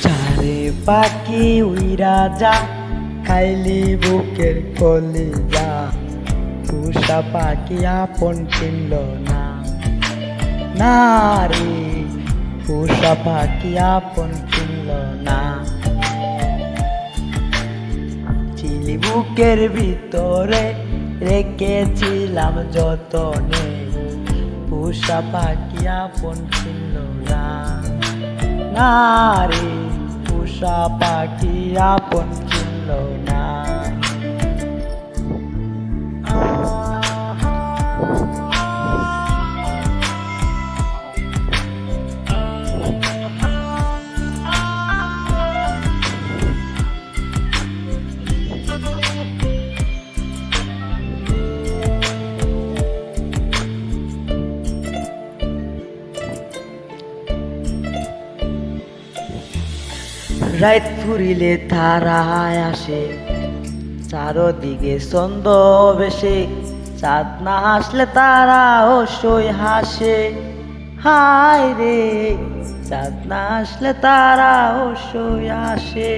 যারে পাখি উইরা যা খাইলি বুকের কলিজা, পোষা পাখি আপন চিনল না, না রে পোষা পাখি আপন চিনল না। চিলি বুকের ভিতরে রেখেছিলাম যতনে, পোষা পাখি আপন চিনল না, না রে পোষা পাখি আপন চিনল না। রাত ফুরিলে তারায় আসে, চারদিকে ছন্দবেশে, চাঁদ না আসলে তারা অবশ্যই হাসে, হায় রে চাঁদ না আসলে তারা অবশ্যই আসে।